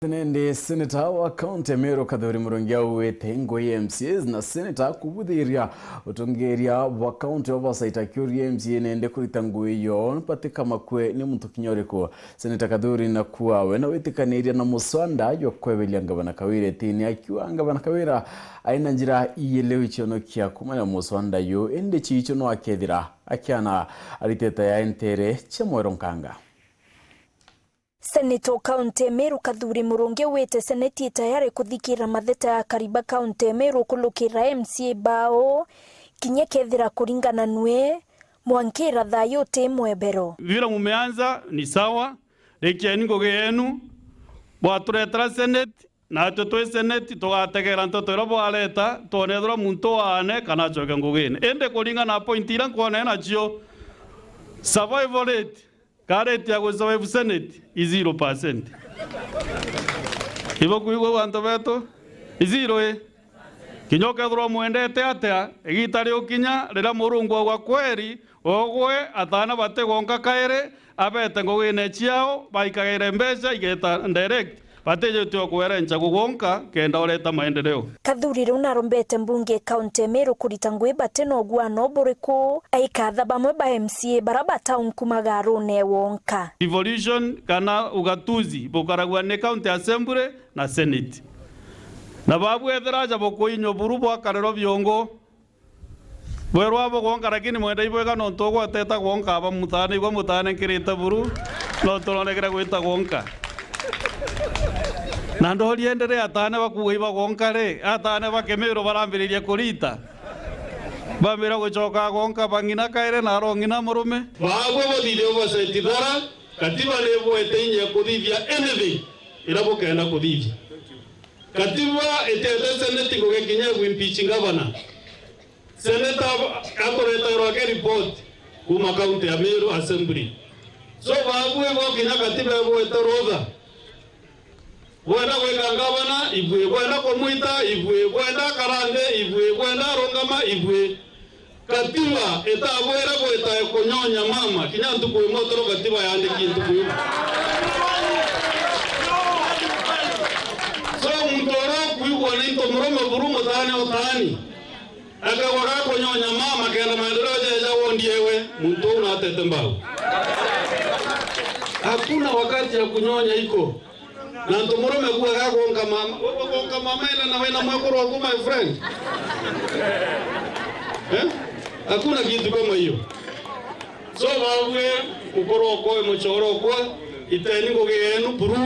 Ndi Senator wa County Meru Kathuri Murungia uwete ngoye MCAS na Senator kubuthiria utongeria wa County Oversight akiuria MCA nende kurita nguyo patika makwe ni muntu kinyoreko. Senator Kathuri na kuawe na witikaniria na MUSWADA yokwebelia NGABANA Kawira tini akiwa NGABANA Kawira aina njira iyelewe ichionokia kumanya MUSWADA yo ende chiichono akethira akiana ariteta ya entere chemwero nkanga. Senator County Meru Kathuri Murungia wete seneti tayari kuthikira matheta ya kariba County Meru kulukira MCA bao kinye kethira kuringana NAWE mwankira thayo te mwebero. Vila mumeanza ni sawa, rekieni ngoge yenu bwaturetera seneti na tutwe seneti tugategera ntoto robo aleta tonethora muntu wane kana choke ngogene ende kuringana appointira kwone nacho survival rate kareti ya kusurvive senate is 0%. Ibo kuigo bantu beto is 0 kinyoke thro muendete atia igitari ukinya rira murungu gwa kweri ogwe atana bate gonka kaire abete ngogene chiao baikagere mbeca igeta direct bateje tyo kwerencha kugonka kenda oreta maendeleo. Kathuri runa rombete mbunge County Meru kurita ngwe bateno gwano buriku aikatha bamwe ba MCA barabata unkumagaro ne wonka. Evolution kana ugatuzi bokaragwa ne County Assembly na Senate. Na babu etheraja bokoinyo burubo akarero byongo. Bwerwa abo gonka lakini mwenda ibwega no togo ateta gonka aba mutane igwa mutane kirita buru no tolonekera gwita gonka. Nando liendere atane bakuiba gonkare atane bakemero barambiriria kurita bamira gochoka gonka bangina kaire na rongina murume bagwe bothire obasetithara katiba lebo etenye kuthithia anything irabo kenda kuthithia katiba etete seneti gogekinya gwimpeach ngabana seneta akoreta roke report kuma County ya Meru Assembly so bagwe bokinya katiba ebo etarodha Bwenda kwenda ngabana, ibwe bwenda komuita, ibwe bwenda karande, ibwe bwenda rongama, ibwe katiba etabwera kweta konyonya mama kinyantu ku motoro katiba yande kintu ku so mutoro ku wona into mromo burumo tane otani akawara konyonya mama kenda maendeleo ya wondiewe muntu unatete mbao hakuna wakati ya kunyonya iko na ntumurome kuwa gonga mama ina na wena mwakoro wako my friend hakuna kitu kama hiyo so bawe ukoro ko mochoro ko iteni ngogenu buru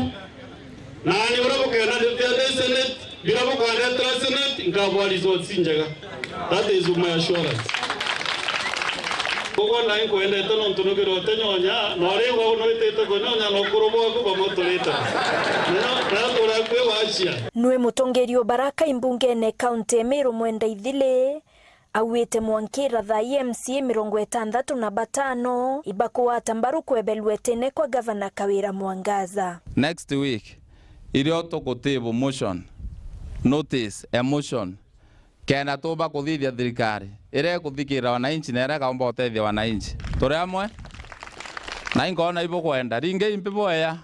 nani urabo kana de senate birabo kana de senate ngabwali zo sinjaga that is my assurance Kogo na inko ende tono ntunukiro tenyonya nore go no itete konyonya no kurobo ko bamotoleta na tora kwe wachia NAWE mutongerio baraka imbunge ne County Meru mwenda ithile awite mwankira tha MCA 65 ibakuwata mbaru kwebelwetene kwa Governor Kawira Mwangaza. Next week irioto kutibu motion notice emotion kena toba kuthithia thirikari ire kuthikira wananchi nere kaomba utethia wananchi turi amwe na ingona ibo kwenda ringe impibo ya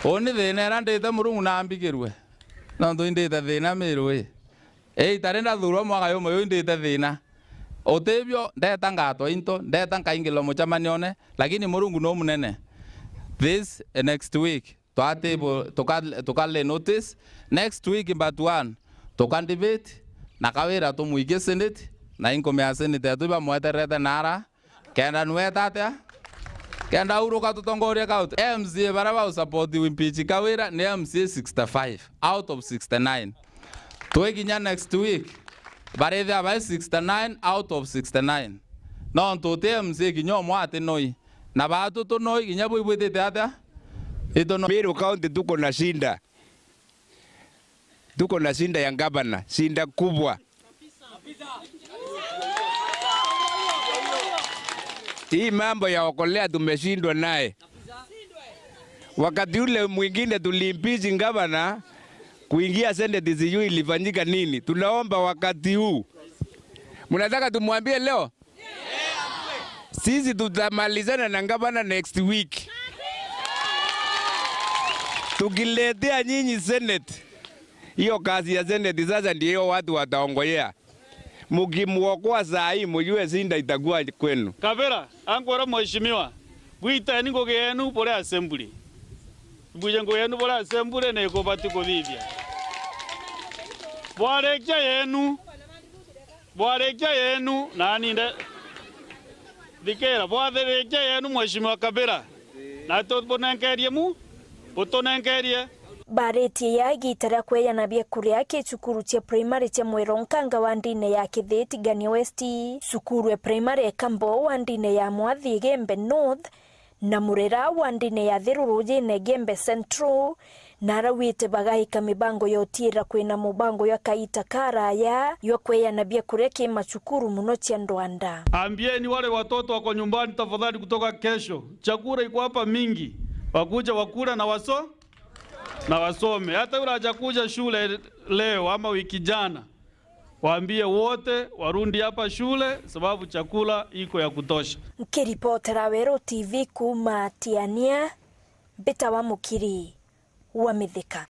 oni thina era ndite murungu na ambigirwe no ndo ndite thina mirwe itarenda thuro mwaga yo moyo ndite thina otebyo ndeta ngato into ndeta kaingilo muchamanione lakini murungu no munene this next week tukale notice next week but one tokan debate na Kawira to muige senate na inkome ya senate atuba mweterete nara kenda nwetatea kenda uruka tutongoria kaut MCA baraba support impeach Kawira ni MCA 65 out of 69 tueginya next week barethe aba 69 out of 69 no tote MCA kinyo mwate noi na batu to noi kinya buibwete atia ito no Meru County tuko na shinda ya ngabana, shinda kubwa. Hii mambo ya okolea tumeshindwa naye. Wakati ule mwingine tulimpeach ngabana kuingia senate sijui ilifanyika nini. Tunaomba wakati huu. Mnataka tumwambie leo? Sisi tutamalizana na ngabana next week. Tukiletea nyinyi Senate, hiyo kazi ya Senate sasa ndio watu wataongojea. Mukimwokoa saa hii mjue sinda itakuwa kwenu. Kawira, angora mheshimiwa. Buita ni ngoge yenu pole assembly. Buje ngoge yenu pole assembly ne ko bati ko vivia. Bwarekya yenu nani nde dikera bwarekya yenu mheshimiwa Kawira. Na to bonankerie mu utonankerie Barĩtie ya gitara kweyana bia kuria ke cukuru cia primary cia Mwironkanga wa ndine ya Kithiti Gania West, cukuru ya primary Kambo wa ndine ya Mwathi Gembe North na Murera wa ndine ya Thiruru ne Gembe Central, na rawite bagahika mibango yotira kwina mubango ya kaita karaya yo kweyana bia kuria ke machukuru muno cia Ndwanda. Ambieni wale watoto wako nyumbani tafadhali, kutoka kesho chakula iko hapa mingi, wakuja wakula na wasome. Hata yule hajakuja shule leo ama wiki jana, waambie wote warundi hapa shule sababu chakula iko ya kutosha. Nkiripotera Wero TV kuma Tiania, Beta wa Mukiri wa Mithika.